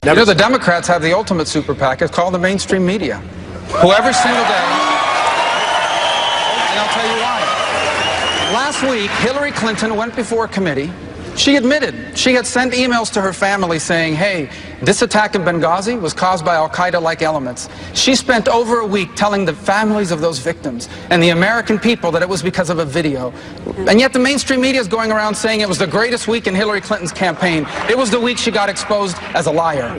You know, the Democrats have the ultimate super PAC. It's called the mainstream media. Who every single day, and I'll tell you why. Last week, Hillary Clinton went before a committee. She admitted she had sent emails to her family saying, hey, this attack in Benghazi was caused by al-Qaeda-like elements. She spent over a week telling the families of those victims and the American people that it was because of a video. And yet the mainstream media is going around saying it was the greatest week in Hillary Clinton's campaign. It was the week she got exposed as a liar.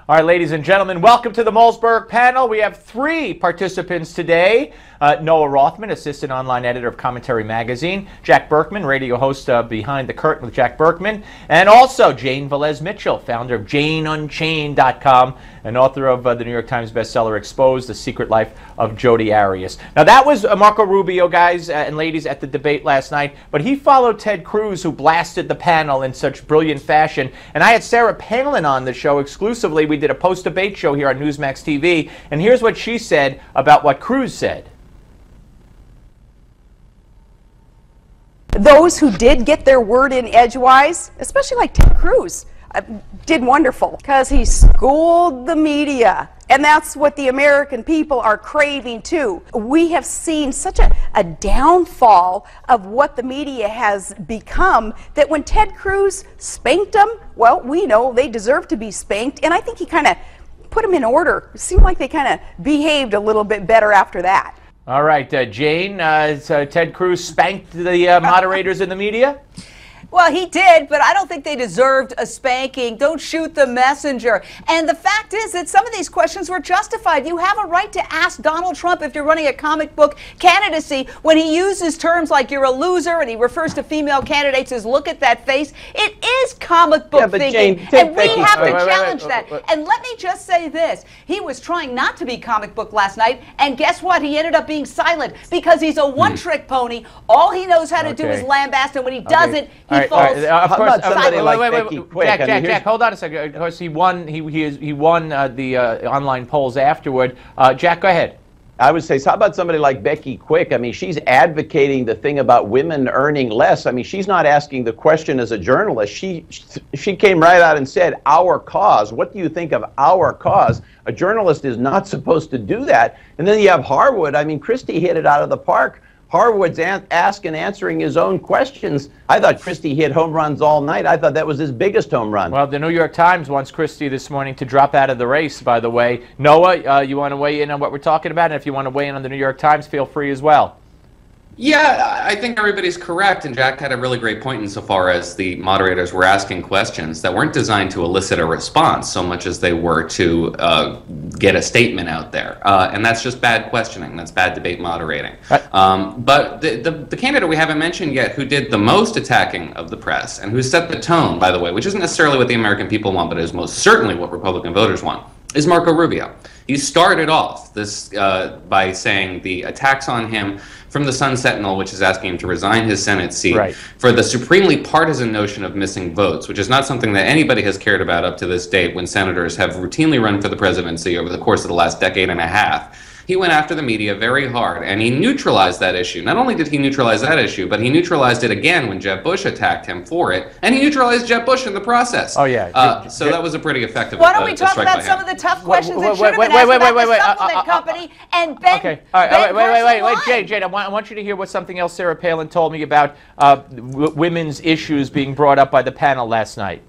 All right, ladies and gentlemen, welcome to the Malzberg panel. We have 3 participants today. Noah Rothman, assistant online editor of Commentary Magazine. Jack Burkman, radio host of Behind the Curtain with Jack Burkman. And also Jane Velez-Mitchell, founder of JaneUnchained.com and author of the New York Times bestseller Exposed, The Secret Life of Jodi Arias. Now that was Marco Rubio, guys and ladies, at the debate last night. But he followed Ted Cruz, who blasted the panel in such brilliant fashion. And I had Sarah Palin on the show exclusively. We did a post-debate show here on Newsmax TV. And here's what she said about what Cruz said. Those who did get their word in edgewise, especially like Ted Cruz, did wonderful because he schooled the media. And that's what the American people are craving too. We have seen such a downfall of what the media has become that when Ted Cruz spanked them, well, we know they deserve to be spanked. And I think he kind of put them in order. It seemed like they kind of behaved a little bit better after that. All right, Jane, Ted Cruz spanked the moderators in the media? Well, he did, but I don't think they deserved a spanking. Don't shoot the messenger. And the fact is that some of these questions were justified. You have a right to ask Donald Trump if you're running a comic book candidacy when he uses terms like you're a loser and he refers to female candidates as look at that face. It is comic book thinking, Jane, and we have to challenge that. And let me just say this. He was trying not to be comic book last night, and guess what? He ended up being silent because he's a one-trick pony. All he knows how to do is lambaste, and when he doesn't, he falls. Of course, somebody like Becky Quick. Jack, hold on a second. Of course, he won. He won the online polls afterward. Jack, go ahead. I would say, so how about somebody like Becky Quick? I mean, she's advocating the thing about women earning less. I mean, she's not asking the question as a journalist. She came right out and said, our cause. What do you think of our cause? A journalist is not supposed to do that. And then you have Harwood. I mean, Christie hit it out of the park. Harwood's asking and answering his own questions. I thought Christie hit home runs all night. I thought that was his biggest home run. Well, the New York Times wants Christie this morning to drop out of the race, by the way. Noah, you want to weigh in on what we're talking about? And if you want to weigh in on the New York Times, feel free as well. Yeah, I think everybody's correct, and Jack had a really great point insofar as the moderators were asking questions that weren't designed to elicit a response so much as they were to get a statement out there. And that's just bad questioning. That's bad debate moderating. But the candidate we haven't mentioned yet who did the most attacking of the press and who set the tone, by the way, which isn't necessarily what the American people want, but is most certainly what Republican voters want, is Marco Rubio. He started off this by saying the attacks on him from the Sun Sentinel, which is asking him to resign his Senate seat for the supremely partisan notion of missing votes, which is not something that anybody has cared about up to this date when senators have routinely run for the presidency over the course of the last decade and a half. He went after the media very hard, and he neutralized that issue. Not only did he neutralize that issue, but he neutralized it again when Jeb Bush attacked him for it, and he neutralized Jeb Bush in the process. Oh, yeah. So that was a pretty effective Why don't we talk about some of the tough questions that should have been asked about the supplement company and Ben? Okay. All right. Wait, Jade. I want you to hear what something else Sarah Palin told me about women's issues being brought up by the panel last night.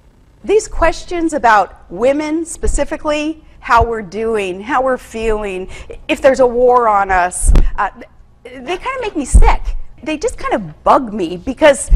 These questions about women specifically, how we're doing, how we're feeling, if there's a war on us, they kind of make me sick. They just kind of bug me because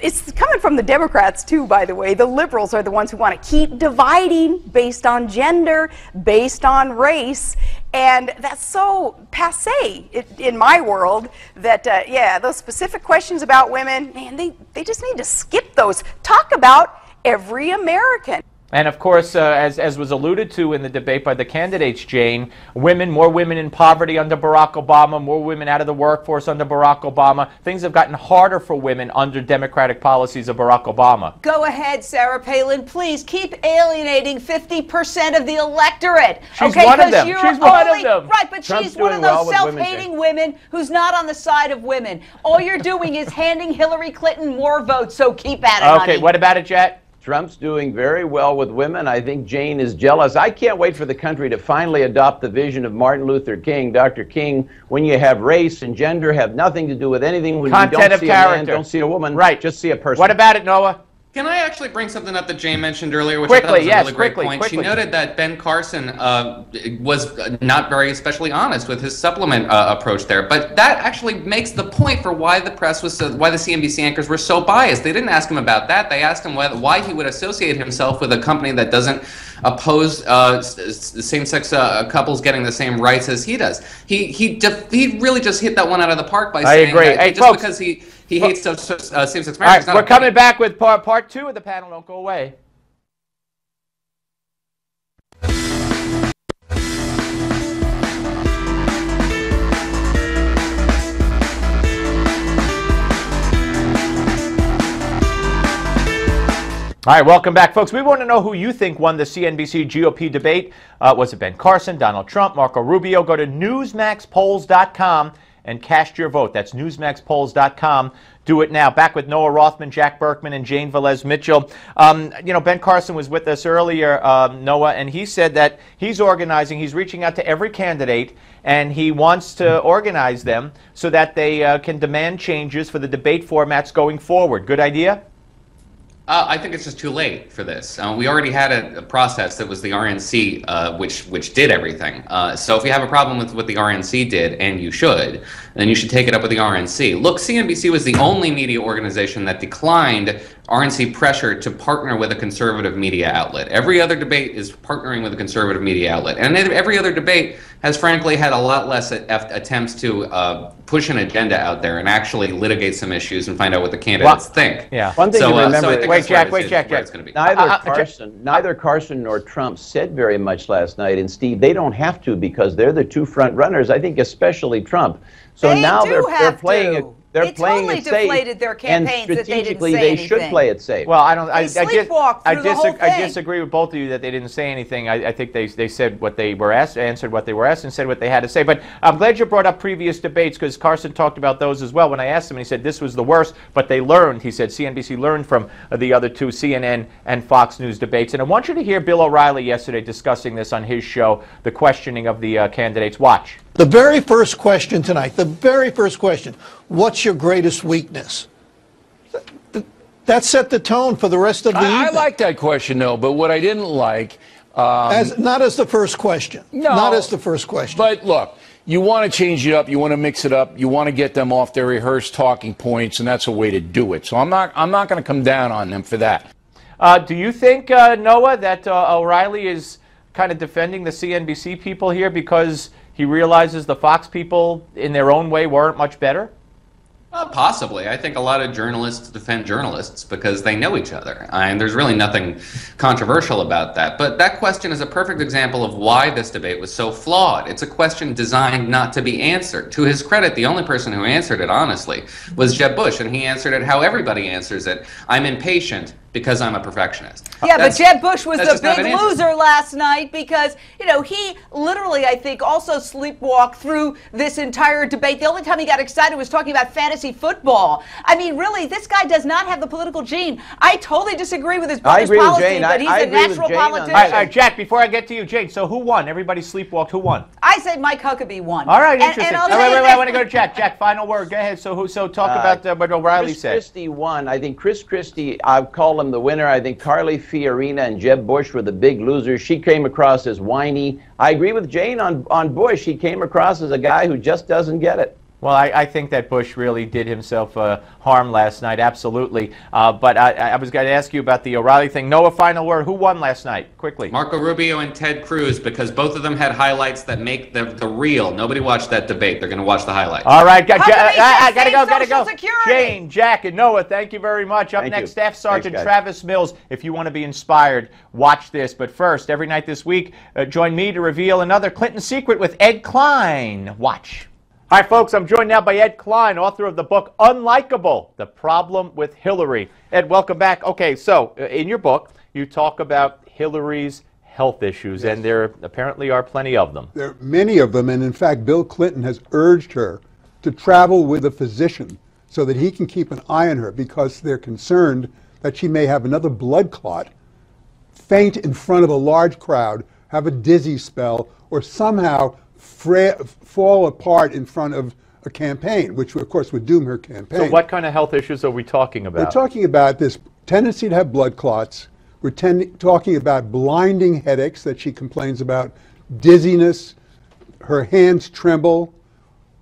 it's coming from the Democrats too, by the way. The liberals are the ones who want to keep dividing based on gender, based on race, and that's so passé in my world that, yeah, those specific questions about women, man, they just need to skip those. Talk about every American. And of course, as was alluded to in the debate by the candidates, Jane, more women in poverty under Barack Obama, more women out of the workforce under Barack Obama. Things have gotten harder for women under Democratic policies of Barack Obama. Go ahead, Sarah Palin. Please keep alienating 50% of the electorate. She's one of them. She's one of them. Right, but she's one of those self-hating women who's not on the side of women. All you're doing is handing Hillary Clinton more votes, so keep at it, Okay, honey. what about it, Jack? Trump's doing very well with women. I think Jane is jealous. I can't wait for the country to finally adopt the vision of Martin Luther King. Dr. King, when you have race and gender have nothing to do with anything. When Content you don't of see character. a man, don't see a woman, right. Just see a person. What about it, Noah? Can I actually bring something up that Jane mentioned earlier, which Quickly, I thought was a yes, really great quickly, point? quickly. She noted that Ben Carson was not very especially honest with his supplement approach there, but that actually makes the point for why the press was why the CNBC anchors were so biased. They didn't ask him about that. They asked him why he would associate himself with a company that doesn't oppose same-sex couples getting the same rights as he does. He really just hit that one out of the park by saying that Hey, just folks, because he hates same-sex marriage. All right, we're coming back with part two of the panel. Don't go away. All right, welcome back, folks. We want to know who you think won the CNBC GOP debate. Was it Ben Carson, Donald Trump, Marco Rubio? Go to newsmaxpolls.com and cast your vote. That's newsmaxpolls.com. Do it now. Back with Noah Rothman, Jack Burkman, and Jane Velez-Mitchell. Ben Carson was with us earlier, Noah, and he said that he's organizing, he's reaching out to every candidate, and he wants to organize them so that they can demand changes for the debate formats going forward. Good idea? I think it's just too late for this. We already had a process that was the RNC, which did everything. So if you have a problem with what the RNC did, and you should, then you should take it up with the RNC. Look, CNBC was the only media organization that declined RNC pressure to partner with a conservative media outlet. Every other debate is partnering with a conservative media outlet. And every other debate has frankly had a lot less attempts to push an agenda out there and actually litigate some issues and find out what the candidates think. Yeah. One thing to remember, wait, Jack. neither Carson nor Trump said very much last night. And Steve, they don't have to because they're the two front runners. I think especially Trump. So now they're playing it. They're playing totally it safe, deflated their campaigns and that they didn't say strategically anything. they should play it safe. Well, I disagree with both of you that they didn't say anything. I think they said what they were asked, answered what they were asked, and said what they had to say. But I'm glad you brought up previous debates because Carson talked about those as well. When I asked him, he said this was the worst, but they learned. He said CNBC learned from the other two CNN and Fox News debates. And I want you to hear Bill O'Reilly yesterday discussing this on his show, the questioning of the candidates. Watch. The very first question tonight, the very first question, what's your greatest weakness? That set the tone for the rest of the evening. I like that question, though, but what I didn't like... not as the first question. No. Not as the first question. But look, you want to change it up, you want to mix it up, you want to get them off their rehearsed talking points, and that's a way to do it. So I'm not going to come down on them for that. Do you think, Noah, that O'Reilly is kind of defending the CNBC people here because he realizes the Fox people, in their own way, weren't much better? Possibly. I think a lot of journalists defend journalists because they know each other. And there's really nothing controversial about that. But that question is a perfect example of why this debate was so flawed. It's a question designed not to be answered. To his credit, the only person who answered it, honestly, was Jeb Bush. And he answered it how everybody answers it. I'm impatient because I'm a perfectionist. Yeah, but Jeb Bush was the big loser last night because, he literally, I think, also sleepwalked through this entire debate. The only time he got excited was talking about fantasy football. I mean, really, this guy does not have the political gene. I totally disagree with his brother's policy, but he's a natural politician. All right, Jack, before I get to you, Jane, so who won? Everybody sleepwalked. Who won? I said Mike Huckabee won. All right, interesting. And wait, I want to go to Jack. Jack, final word. Go ahead. So talk about what O'Reilly said. Chris Christie won. I think Chris Christie, I've called him the winner. I think Carly Fiorina and Jeb Bush were the big losers. She came across as whiny. I agree with Jane on Bush. He came across as a guy who just doesn't get it. Well, I think that Bush really did himself harm last night, absolutely. But I was going to ask you about the O'Reilly thing. Noah, final word. Who won last night? Quickly. Marco Rubio and Ted Cruz, because both of them had highlights that make the real. Nobody watched that debate. They're going to watch the highlights. All right. Gotta go. Security. Jane, Jack, and Noah, thank you very much. Up next, Staff Sergeant Travis Mills. If you want to be inspired, watch this. But first, every night this week, join me to reveal another Clinton secret with Ed Klein. Watch. All right, folks, I'm joined now by Ed Klein, author of the book Unlikable, The Problem with Hillary. Ed, welcome back. Okay, so in your book, you talk about Hillary's health issues, and there apparently are plenty of them. There are many of them, and in fact, Bill Clinton has urged her to travel with a physician so that he can keep an eye on her because they're concerned that she may have another blood clot, faint in front of a large crowd, have a dizzy spell, or somehow fall apart in front of a campaign, which of course would doom her campaign. So what kind of health issues are we talking about? We're talking about this tendency to have blood clots. We're talking about blinding headaches that she complains about, dizziness, her hands tremble,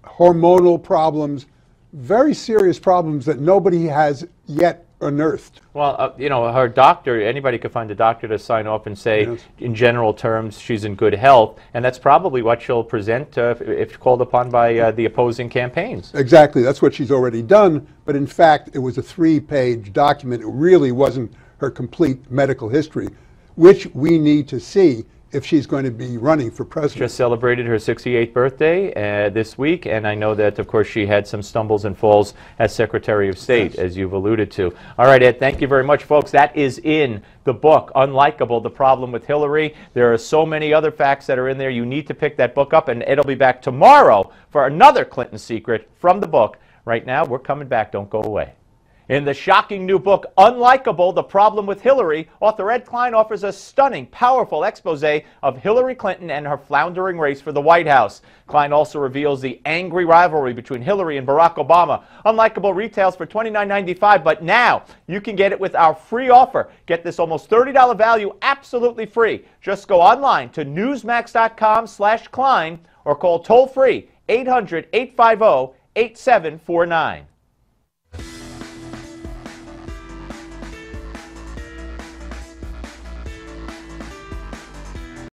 hormonal problems, very serious problems that nobody has yet unearthed. Well, you know, her doctor, anybody could find a doctor to sign off and say, Yes, in general terms, she's in good health, and that's probably what she'll present if called upon by the opposing campaigns. Exactly, that's what she's already done, but in fact, it was a 3-page document. It really wasn't her complete medical history, which we need to see if she's going to be running for president. Just celebrated her 68th birthday this week, and I know that, of course, she had some stumbles and falls as Secretary of State, as you've alluded to. All right, Ed, thank you very much, folks. That is in the book, Unlikable, The Problem with Hillary. There are so many other facts that are in there. You need to pick that book up, and Ed will be back tomorrow for another Clinton secret from the book. Right now, we're coming back. Don't go away. In the shocking new book, Unlikable, The Problem with Hillary, author Ed Klein offers a stunning, powerful expose of Hillary Clinton and her floundering race for the White House. Klein also reveals the angry rivalry between Hillary and Barack Obama. Unlikable retails for $29.95, but now you can get it with our free offer. Get this almost $30 value absolutely free. Just go online to newsmax.com/Klein or call toll-free 800-850-8749.